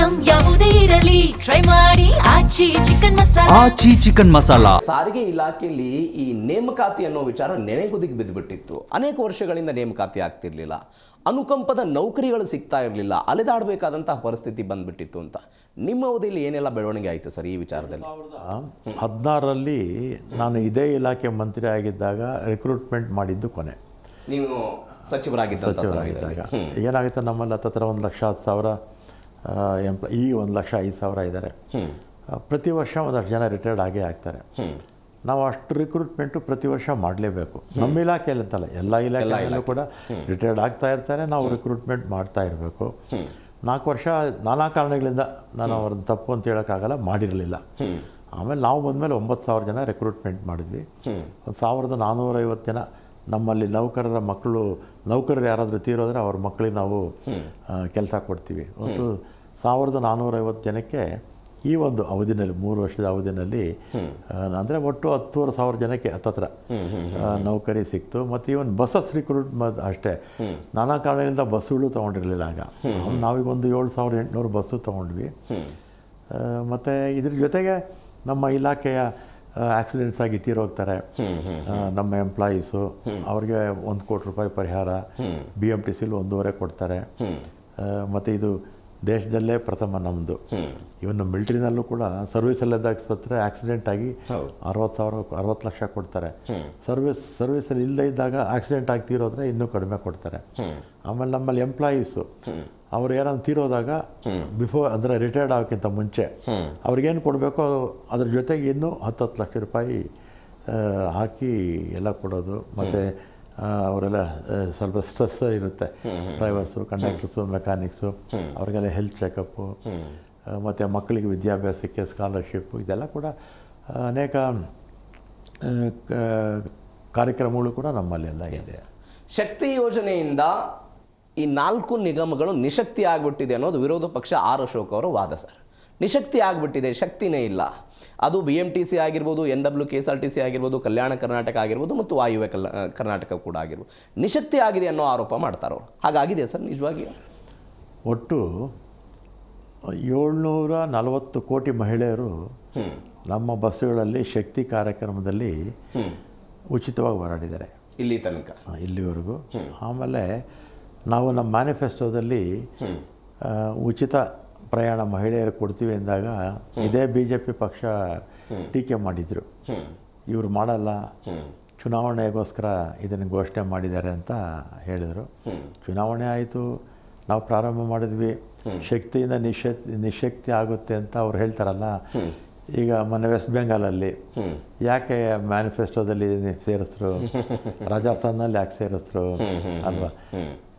Item ಯಾವುದೇ ಇರಲಿ try ಮಾಡಿ ಆಚಿ ಚಿಕನ್ ಮಸಾಲಾ. ಆಚಿ ಚಿಕನ್ ಮಸಾಲಾ. ಸಾರಿಗೆ ಇಲಾಖೆಯಲ್ಲಿ ಈ ನೇಮಕಾತಿ ಅನ್ನೋ ವಿಚಾರ ನೆನೆಗುದಿಗೆ ಬಿದ್ದುಬಿಟ್ಟಿತ್ತು. ಅನೇಕ ವರ್ಷಗಳಿಂದ ನೇಮಕಾತಿ ಆಗ್ತಿರ್ಲಿಲ್ಲ, ಅನುಕಂಪದ ನೌಕರಿಗಳು ಸಿಗ್ತಾ ಇರಲಿಲ್ಲ, ಅಲೆದಾಡಬೇಕಾದಂತಹ ಪರಿಸ್ಥಿತಿ ಬಂದ್ಬಿಟ್ಟಿತ್ತು ಅಂತ. ನಿಮ್ಮ ಅವಧಿಯಲ್ಲಿ ಏನೆಲ್ಲ ಬೆಳವಣಿಗೆ ಆಯಿತು ಸರ್ ಈ ವಿಚಾರದಲ್ಲಿ? 2016ರಲ್ಲಿ ನಾನು ಇದೇ ಇಲಾಖೆ ಮಂತ್ರಿ ಆಗಿದ್ದಾಗ ರಿಕ್ರೂಟ್ಮೆಂಟ್ ಮಾಡಿದ್ದು ಕೊನೆ. ನೀವು ಸಚಿವರಾಗಿದ್ದಾಗ ಏನಾಗುತ್ತೆ, ನಮ್ಮಲ್ಲಿ ಹತ್ತಿರ 1,10,000 ಈ 1,05,000 ಇದ್ದಾರೆ. ಪ್ರತಿ ವರ್ಷ ಒಂದಷ್ಟು ಜನ ರಿಟೈರ್ಡ್ ಆಗೇ ಆಗ್ತಾರೆ. ನಾವು ಅಷ್ಟು ರಿಕ್ರೂಟ್ಮೆಂಟು ಪ್ರತಿ ವರ್ಷ ಮಾಡಲೇಬೇಕು. ನಮ್ಮ ಇಲಾಖೆಯಲ್ಲಿ ಅಂತಲ್ಲ, ಎಲ್ಲ ಇಲಾಖೆಯಲ್ಲೂ ಕೂಡ ರಿಟೈರ್ಡ್ ಆಗ್ತಾ ಇರ್ತಾರೆ. ನಾವು ರಿಕ್ರೂಟ್ಮೆಂಟ್ ಮಾಡ್ತಾ ಇರಬೇಕು. 4 ವರ್ಷ ನಾನಾ ಕಾರಣಗಳಿಂದ ನಾನು ಅವ್ರದ್ದು ತಪ್ಪು ಅಂತ ಹೇಳೋಕ್ಕಾಗಲ್ಲ, ಮಾಡಿರಲಿಲ್ಲ. ಆಮೇಲೆ ನಾವು ಬಂದಮೇಲೆ 9,000 ಜನ ರಿಕ್ರೂಟ್ಮೆಂಟ್ ಮಾಡಿದ್ವಿ. 1,450 ಜನ ನಮ್ಮಲ್ಲಿ ನೌಕರರ ಮಕ್ಕಳು, ನೌಕರರು ಯಾರಾದರೂ ತೀರೋದ್ರೆ ಅವ್ರ ಮಕ್ಕಳಿಗೆ ನಾವು ಕೆಲಸ ಕೊಡ್ತೀವಿ. ಒಟ್ಟು 1,450 ಜನಕ್ಕೆ ಈ ಒಂದು ಅವಧಿನಲ್ಲಿ, 3 ವರ್ಷದ ಅವಧಿನಲ್ಲಿ ಅಂದರೆ ಒಟ್ಟು 10,000 ಜನಕ್ಕೆ ಹತ್ತತ್ರ ನೌಕರಿ ಸಿಕ್ತು. ಮತ್ತು ಇವನ್ ಬಸ್ಸಸ್ ರಿಕ್ರೂಟ್ ಅಷ್ಟೇ, ನಾನಾ ಕಾರಣದಿಂದ ಬಸ್ಸುಗಳು ತೊಗೊಂಡಿರಲಿಲ್ಲ. ಆಗ ನಾವೀಗ ಒಂದು 7,800 ಬಸ್ಸು ತೊಗೊಂಡ್ವಿ. ಮತ್ತು ಇದ್ರ ಜೊತೆಗೆ ನಮ್ಮ ಇಲಾಖೆಯ ಆಕ್ಸಿಡೆಂಟ್ಸ್ ಆಗಿ ತೀರೋಗ್ತಾರೆ ನಮ್ಮ ಎಂಪ್ಲಾಯೀಸು, ಅವ್ರಿಗೆ 1 ಕೋಟಿ ರೂಪಾಯಿ ಪರಿಹಾರ BMTCಲಿ 1.5 ಕೊಡ್ತಾರೆ. ಮತ್ತು ಇದು ದೇಶದಲ್ಲೇ ಪ್ರಥಮ ನಮ್ಮದು. ಇವನು ಮಿಲ್ಟ್ರಿನಲ್ಲೂ ಕೂಡ ಸರ್ವಿಸಲ್ಲಿದ್ದಾಗ ಸತ್ತರೆ ಆಕ್ಸಿಡೆಂಟ್ ಆಗಿ 60 ಲಕ್ಷ ಕೊಡ್ತಾರೆ. ಸರ್ವಿಸಲ್ಲಿ ಇಲ್ಲದೇ ಇದ್ದಾಗ ಆಕ್ಸಿಡೆಂಟ್ ಆಗಿ ತೀರೋದ್ರೆ ಇನ್ನೂ ಕಡಿಮೆ ಕೊಡ್ತಾರೆ. ಆಮೇಲೆ ನಮ್ಮಲ್ಲಿ ಎಂಪ್ಲಾಯೀಸು ಅವ್ರು ಏನಾದ್ರು ತೀರೋದಾಗ ಅಂದರೆ ರಿಟೈರ್ಡ್ ಆಗೋಕ್ಕಿಂತ ಮುಂಚೆ ಅವ್ರಿಗೇನು ಕೊಡಬೇಕೋ ಅದ್ರ ಜೊತೆಗೆ ಇನ್ನೂ 10 ಲಕ್ಷ ರೂಪಾಯಿ ಹಾಕಿ ಎಲ್ಲ ಕೊಡೋದು. ಮತ್ತು ಅವರೆಲ್ಲ ಸ್ವಲ್ಪ ಸ್ಟ್ರೆಸ್ ಇರುತ್ತೆ, ಡ್ರೈವರ್ಸು, ಕಂಡಕ್ಟರ್ಸು, ಮೆಕ್ಯಾನಿಕ್ಸು, ಅವ್ರಿಗೆಲ್ಲ ಹೆಲ್ತ್ ಚೆಕಪ್ಪು, ಮತ್ತು ಮಕ್ಕಳಿಗೆ ವಿದ್ಯಾಭ್ಯಾಸಕ್ಕೆ ಸ್ಕಾಲರ್ಶಿಪ್ಪು, ಇದೆಲ್ಲ ಕೂಡ ಅನೇಕ ಕಾರ್ಯಕ್ರಮಗಳು ಕೂಡ ನಮ್ಮಲ್ಲೆಲ್ಲ ಇದೆ. ಶಕ್ತಿ ಯೋಜನೆಯಿಂದ ಈ 4 ನಿಗಮಗಳು ನಿಶಕ್ತಿ ಆಗಿಬಿಟ್ಟಿದೆ ಅನ್ನೋದು ವಿರೋಧ ಪಕ್ಷ ಆರ್ ಅಶೋಕ್ ಅವರ ವಾದ ಸರ್. ನಿಶಕ್ತಿ ಆಗಿಬಿಟ್ಟಿದೆ, ಶಕ್ತಿನೇ ಇಲ್ಲ. ಅದು BMTC ಆಗಿರ್ಬೋದು, NWKSRTC ಆಗಿರ್ಬೋದು, ಕಲ್ಯಾಣ ಕರ್ನಾಟಕ ಆಗಿರ್ಬೋದು, ಮತ್ತು ವಾಯುವ್ಯ ಕರ್ನಾಟಕ ಕೂಡ ಆಗಿರ್ಬೋದು, ನಿಶಕ್ತಿ ಆಗಿದೆ ಅನ್ನೋ ಆರೋಪ ಮಾಡ್ತಾರವ್ರು. ಹಾಗಾಗಿದೆ ಸರ್ ನಿಜವಾಗಿ? ಒಟ್ಟು 740 ಕೋಟಿ ಮಹಿಳೆಯರು ನಮ್ಮ ಬಸ್ಸುಗಳಲ್ಲಿ ಶಕ್ತಿ ಕಾರ್ಯಕ್ರಮದಲ್ಲಿ ಉಚಿತವಾಗಿ ಓಡಾಡಿದ್ದಾರೆ ಇಲ್ಲಿ ತನಕ, ಇಲ್ಲಿವರೆಗೂ. ಆಮೇಲೆ ನಾವು ನಮ್ಮ ಮ್ಯಾನಿಫೆಸ್ಟೋದಲ್ಲಿ ಉಚಿತ ಪ್ರಯಾಣ ಮಹಿಳೆಯರು ಕೊಡ್ತೀವಿ ಎಂದಾಗ ಇದೇ BJP ಪಕ್ಷ ಟೀಕೆ ಮಾಡಿದರು. ಇವರು ಮಾಡಲ್ಲ, ಚುನಾವಣೆಗೋಸ್ಕರ ಇದನ್ನು ಘೋಷಣೆ ಮಾಡಿದ್ದಾರೆ ಅಂತ ಹೇಳಿದರು. ಚುನಾವಣೆ ಆಯಿತು, ನಾವು ಪ್ರಾರಂಭ ಮಾಡಿದ್ವಿ, ಶಕ್ತಿಯಿಂದ ನಿಶಕ್ತಿ ಆಗುತ್ತೆ ಅಂತ ಅವ್ರು ಹೇಳ್ತಾರಲ್ಲ. ಈಗ ಮೊನ್ನೆ ವೆಸ್ಟ್ ಬೆಂಗಾಲಲ್ಲಿ ಯಾಕೆ ಮ್ಯಾನಿಫೆಸ್ಟೋದಲ್ಲಿ ಸೇರಿಸಿದ್ರು, ರಾಜಸ್ಥಾನಲ್ಲಿ ಯಾಕೆ ಸೇರಿಸಿದ್ರು ಅಲ್ವಾ?